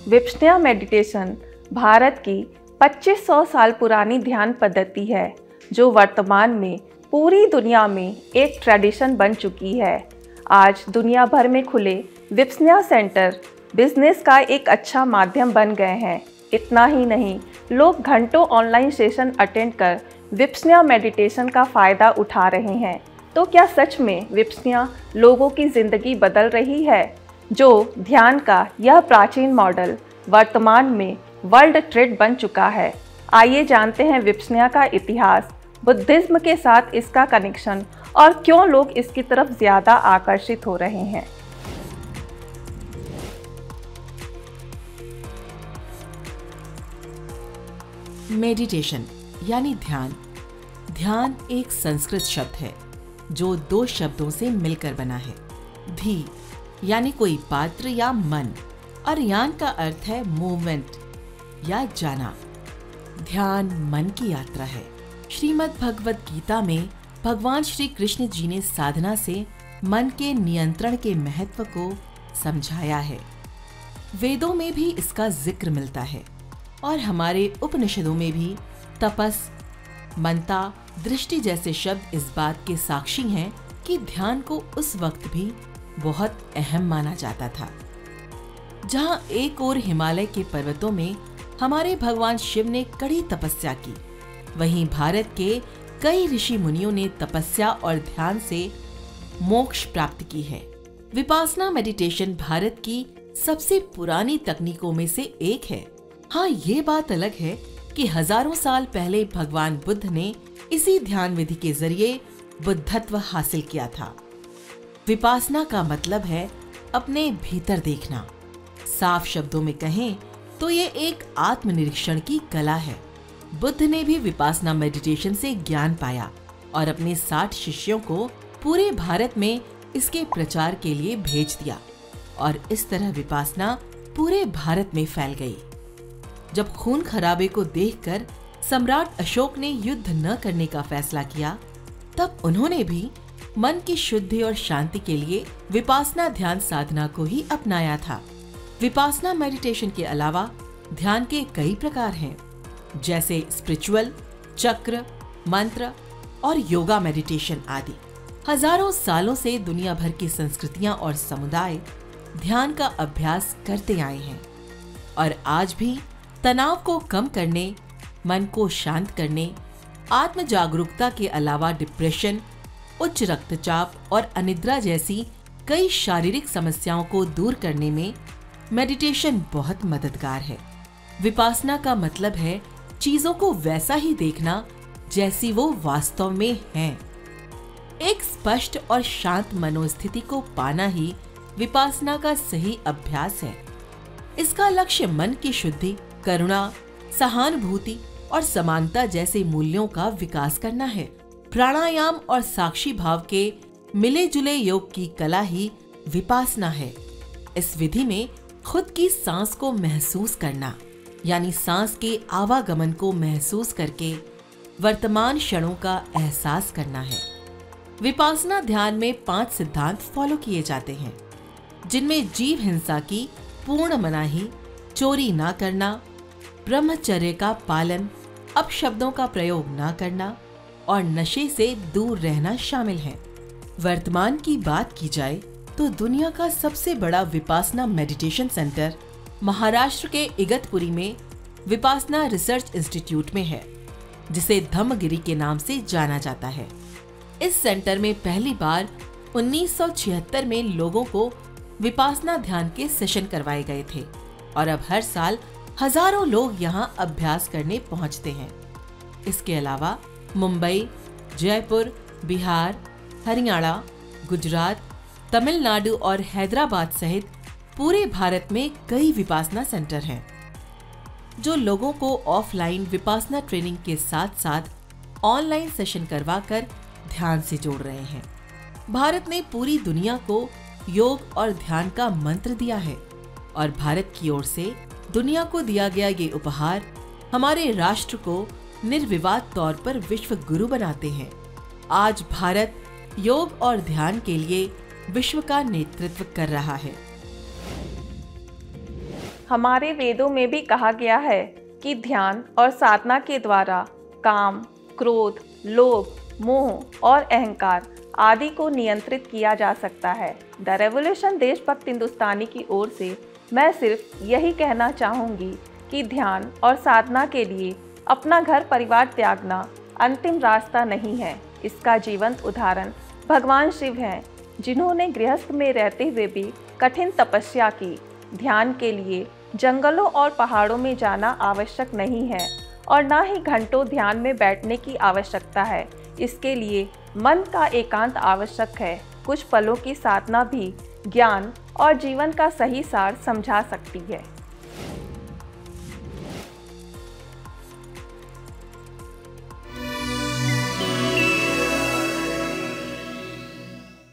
Vipassana meditation Bharat की 2500 साल पुरानी ध्यान पद्धति है जो वर्तमान में पूरी दुनिया में एक ट्रेडिशन बन चुकी है। आज दुनिया भर में खुले विपश्यना सेंटर बिजनेस का एक अच्छा माध्यम बन गए हैं। इतना ही नहीं, लोग घंटों ऑनलाइन सेशन अटेंड कर विपश्यना मेडिटेशन का फ़ायदा उठा रहे हैं। तो क्या सच में विपश्यना लोगों की ज़िंदगी बदल रही है? जो ध्यान का यह प्राचीन मॉडल वर्तमान में वर्ल्ड ट्रेंड बन चुका है। आइए जानते हैं विपश्यना का इतिहास, बुद्धिज्म के साथ इसका कनेक्शन और क्यों लोग इसकी तरफ ज़्यादा आकर्षित हो रहे हैं। मेडिटेशन यानी ध्यान। ध्यान एक संस्कृत शब्द है जो दो शब्दों से मिलकर बना है। धी यानी कोई पात्र या मन, और यान का अर्थ है मूवमेंट या जाना। ध्यान मन की यात्रा है। श्रीमद् भगवत गीता में भगवान श्री कृष्ण जी ने साधना से मन के नियंत्रण के महत्व को समझाया है। वेदों में भी इसका जिक्र मिलता है और हमारे उपनिषदों में भी तपस, मनता, दृष्टि जैसे शब्द इस बात के साक्षी हैं कि ध्यान को उस वक्त भी बहुत अहम माना जाता था। जहां एक ओर हिमालय के पर्वतों में हमारे भगवान शिव ने कड़ी तपस्या की, वहीं भारत के कई ऋषि मुनियों ने तपस्या और ध्यान से मोक्ष प्राप्त की है। विपासना मेडिटेशन भारत की सबसे पुरानी तकनीकों में से एक है। हाँ, ये बात अलग है कि हजारों साल पहले भगवान बुद्ध ने इसी ध्यान विधि के जरिए बुद्धत्व हासिल किया था। विपासना का मतलब है अपने भीतर देखना। साफ शब्दों में कहें तो ये एक आत्मनिरीक्षण की कला है। बुद्ध ने भी विपासना मेडिटेशन से ज्ञान पाया और अपने 60 शिष्यों को पूरे भारत में इसके प्रचार के लिए भेज दिया और इस तरह विपासना पूरे भारत में फैल गई। जब खून खराबे को देखकर सम्राट अशोक ने युद्ध न करने का फैसला किया, तब उन्होंने भी मन की शुद्धि और शांति के लिए विपासना ध्यान साधना को ही अपनाया था। विपासना मेडिटेशन के अलावा ध्यान के कई प्रकार हैं, जैसे स्पिरिचुअल, चक्र, मंत्र और योगा मेडिटेशन आदि। हजारों सालों से दुनिया भर की संस्कृतियां और समुदाय ध्यान का अभ्यास करते आए हैं और आज भी तनाव को कम करने, मन को शांत करने, आत्म जागरूकता के अलावा डिप्रेशन, उच्च रक्तचाप और अनिद्रा जैसी कई शारीरिक समस्याओं को दूर करने में मेडिटेशन बहुत मददगार है। विपासना का मतलब है चीजों को वैसा ही देखना जैसी वो वास्तव में हैं। एक स्पष्ट और शांत मनोस्थिति को पाना ही विपासना का सही अभ्यास है। इसका लक्ष्य मन की शुद्धि, करुणा, सहानुभूति और समानता जैसे मूल्यों का विकास करना है। प्राणायाम और साक्षी भाव के मिले जुले योग की कला ही विपासना है। इस विधि में खुद की सांस को महसूस करना, यानी सांस के आवागमन को महसूस करके वर्तमान क्षणों का एहसास करना है। विपासना ध्यान में 5 सिद्धांत फॉलो किए जाते हैं, जिनमें जीव हिंसा की पूर्ण मनाही, चोरी ना करना, ब्रह्मचर्य का पालन, अपशब्दों का प्रयोग ना करना और नशे से दूर रहना शामिल है। वर्तमान की बात की जाए तो दुनिया का सबसे बड़ा विपासना मेडिटेशन सेंटर महाराष्ट्र के इगतपुरी में विपासना रिसर्च इंस्टीट्यूट में है, जिसे धम्मगिरी के नाम से जाना जाता है। इस सेंटर में पहली बार 1976 में लोगों को विपासना ध्यान के सेशन करवाए गए थे और अब हर साल हजारों लोग यहाँ अभ्यास करने पहुँचते हैं। इसके अलावा मुंबई, जयपुर, बिहार, हरियाणा, गुजरात, तमिलनाडु और हैदराबाद सहित पूरे भारत में कई विपासना सेंटर हैं, जो लोगों को ऑफलाइन विपासना ट्रेनिंग के साथ साथ ऑनलाइन सेशन करवाकर ध्यान से जोड़ रहे हैं। भारत ने पूरी दुनिया को योग और ध्यान का मंत्र दिया है और भारत की ओर से दुनिया को दिया गया ये उपहार हमारे राष्ट्र को निर्विवाद तौर पर विश्व गुरु बनाते हैं। आज भारत योग और ध्यान के लिए विश्व का नेतृत्व कर रहा है। हमारे वेदों में भी कहा गया है कि ध्यान और साधना के द्वारा काम, क्रोध, लोभ, मोह और अहंकार आदि को नियंत्रित किया जा सकता है। द रेवोल्यूशन देशभक्त हिंदुस्तानी की ओर से मैं सिर्फ यही कहना चाहूँगी कि ध्यान और साधना के लिए अपना घर परिवार त्यागना अंतिम रास्ता नहीं है। इसका जीवंत उदाहरण भगवान शिव हैं, जिन्होंने गृहस्थ में रहते हुए भी कठिन तपस्या की। ध्यान के लिए जंगलों और पहाड़ों में जाना आवश्यक नहीं है और ना ही घंटों ध्यान में बैठने की आवश्यकता है। इसके लिए मन का एकांत आवश्यक है। कुछ पलों की साधना भी ज्ञान और जीवन का सही सार समझा सकती है।